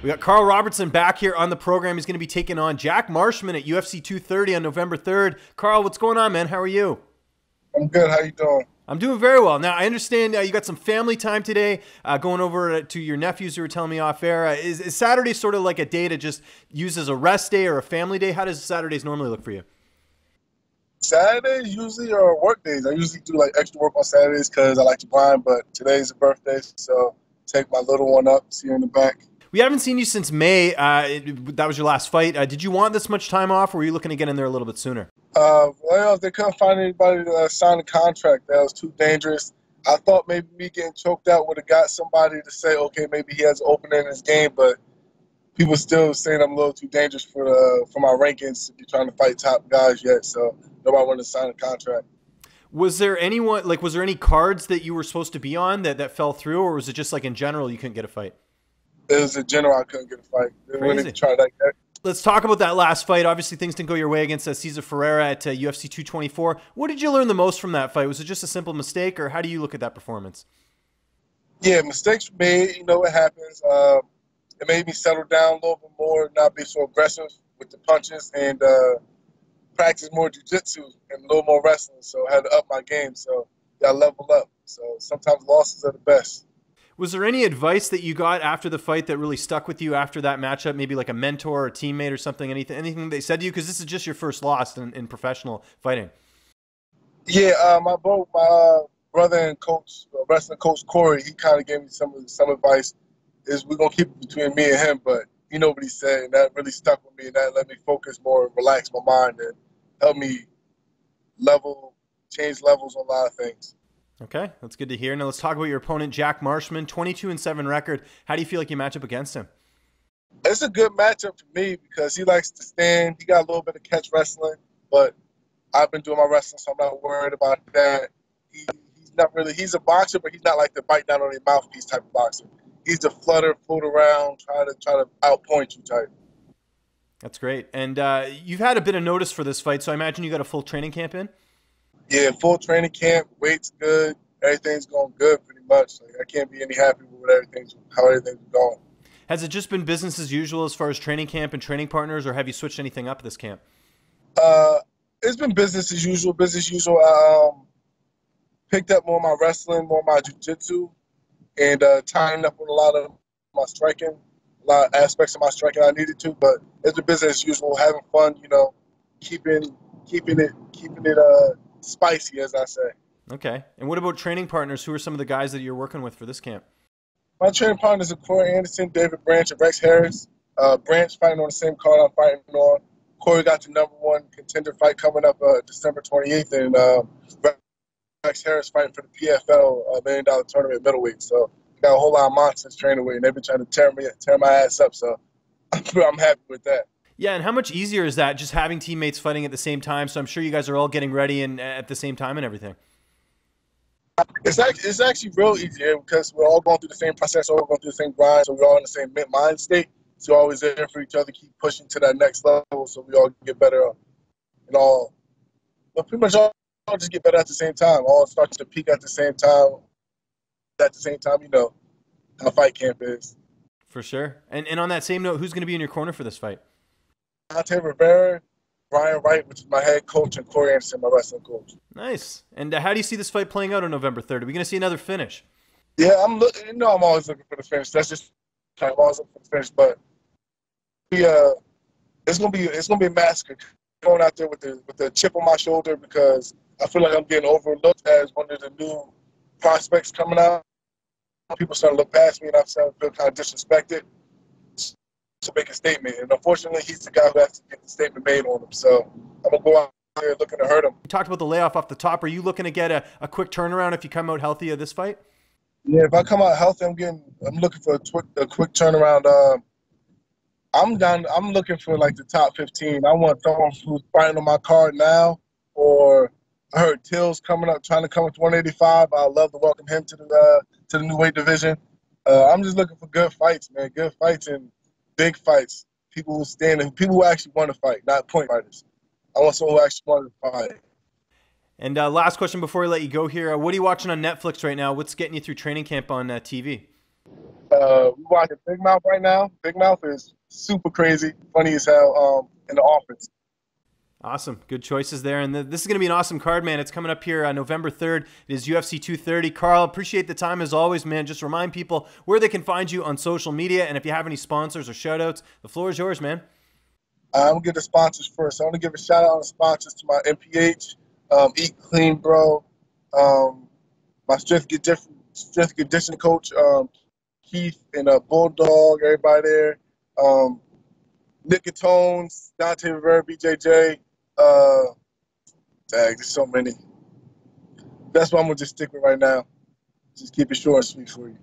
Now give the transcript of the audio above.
We got Karl Roberson back here on the program. He's going to be taking on Jack Marshman at UFC 230 on November 3rd. Karl, what's going on, man? How are you? I'm good. How you doing? I'm doing very well. Now, I understand you got some family time today, going over to your nephews who were telling me off air. Is Saturday sort of like a day to just use as a rest day or a family day? How does Saturdays normally look for you? Saturdays usually are work days. I usually do like extra work on Saturdays because I like to grind, but today's a birthday, so take my little one up, see her in the back. We haven't seen you since May. That was your last fight. Did you want this much time off, or were you looking to get in there a little bit sooner? Well, they couldn't find anybody to sign a contract. That was too dangerous. I thought maybe me getting choked out would have got somebody to say, okay, maybe he has an opening in his game, but people still saying I'm a little too dangerous for my rankings to be trying to fight top guys yet, so nobody wanted to sign a contract. Was there any cards that you were supposed to be on that fell through, or was it just like in general you couldn't get a fight? It was in general I couldn't get a fight. They wouldn't even try that. Let's talk about that last fight. Obviously, things didn't go your way against Cezar Ferreira at UFC 224. What did you learn the most from that fight? Was it just a simple mistake, or how do you look at that performance? Yeah, mistakes were made. You know what happens. It made me settle down a little bit more, not be so aggressive with the punches, and practice more jiu-jitsu and a little more wrestling. So I had to up my game. So got to level up. So sometimes losses are the best. Was there any advice that you got after the fight that really stuck with you after that matchup? Maybe like a mentor or a teammate or something? Anything they said to you? Because this is just your first loss in professional fighting. Yeah, my brother and coach, wrestling coach Corey, he kind of gave me some advice. Is we're gonna keep it between me and him, but you know what he said, and that really stuck with me, and that let me focus more and relax my mind and help me change levels on a lot of things. Okay, that's good to hear. Now let's talk about your opponent, Jack Marshman, 22-7 record. How do you feel like you match up against him? It's a good matchup for me because he likes to stand. He got a little bit of catch wrestling, but I've been doing my wrestling, so I'm not worried about that. He's a boxer, but he's not like the bite down on your mouthpiece type of boxer. He's the flutter, float around, try to outpoint you type. That's great. And you've had a bit of notice for this fight, so I imagine you got a full training camp in? Yeah, full training camp, weight's good, everything's going good pretty much. Like, I can't be any happier with how everything's going. Has it just been business as usual as far as training camp and training partners, or have you switched anything up this camp? It's been business as usual. Business as usual. I picked up more of my wrestling, more of my jiu-jitsu, and tying up with a lot of my striking, a lot of aspects of my striking I needed to. But it's been business as usual, having fun, keeping it spicy, as I say. Okay. And what about training partners? Who are some of the guys that you're working with for this camp? My training partners are Corey Anderson, David Branch, and Rex Harris. Branch fighting on the same card I'm fighting on. Corey got the #1 contender fight coming up December 28th, and Rex Harris fighting for the PFL $1 million tournament middleweight. So got a whole lot of monsters training with, and they've been trying to tear my ass up. So I'm happy with that. Yeah, and how much easier is that, just having teammates fighting at the same time? So I'm sure you guys are all getting ready and at the same time and everything. It's actually real easy because we're all going through the same process, all going through the same grind, so we're all in the same mind state. So we're always there for each other, keep pushing to that next level, so we all get better and all. But pretty much all just get better at the same time. All start to peak at the same time. At the same time, you know how fight camp is. For sure. And on that same note, who's going to be in your corner for this fight? Cezar Ferreira, Brian Wright, which is my head coach, and Corey Anderson, my wrestling coach. Nice. And how do you see this fight playing out on November 3rd? Are we going to see another finish? Yeah, I'm looking. I'm always looking for the finish. That's just I'm always looking for the finish. But it's gonna be a massacre. Going out there with the chip on my shoulder because I feel like I'm getting overlooked as one of the new prospects coming out. People start to look past me, and I feel kind of disrespected to make a statement. And unfortunately, he's the guy who has to get the statement made on him. So I'm going to go out there looking to hurt him. You talked about the layoff off the top. Are you looking to get a quick turnaround if you come out healthy of this fight? Yeah, if I come out healthy, I'm looking for a quick turnaround. I'm looking for like the top 15. I want someone who's fighting on my card now, or I heard Till's coming up, trying to come up to 185. I'd love to welcome him to the new weight division. I'm just looking for good fights, man. Good fights and big fights. People who stand and people who actually want to fight, not point fighters. I want someone who actually wants to fight. And last question before we let you go here. What are you watching on Netflix right now? What's getting you through training camp on TV? We watching Big Mouth right now. Big Mouth is super crazy, funny as hell. In the office. Awesome. Good choices there. And this is going to be an awesome card, man. It's coming up here on November 3rd. It is UFC 230. Karl, appreciate the time as always, man. Just remind people where they can find you on social media. And if you have any sponsors or shout outs, the floor is yours, man. I'm going to give the sponsors first. I want to give a shout out on the sponsors to my MPH, Eat Clean Bro, my strength conditioning coach, Keith, and Bulldog, everybody there. Nick Tones, Dante Rivera, BJJ. There's so many. That's what I'm going to just stick with right now. Just keep it short and sweet for you.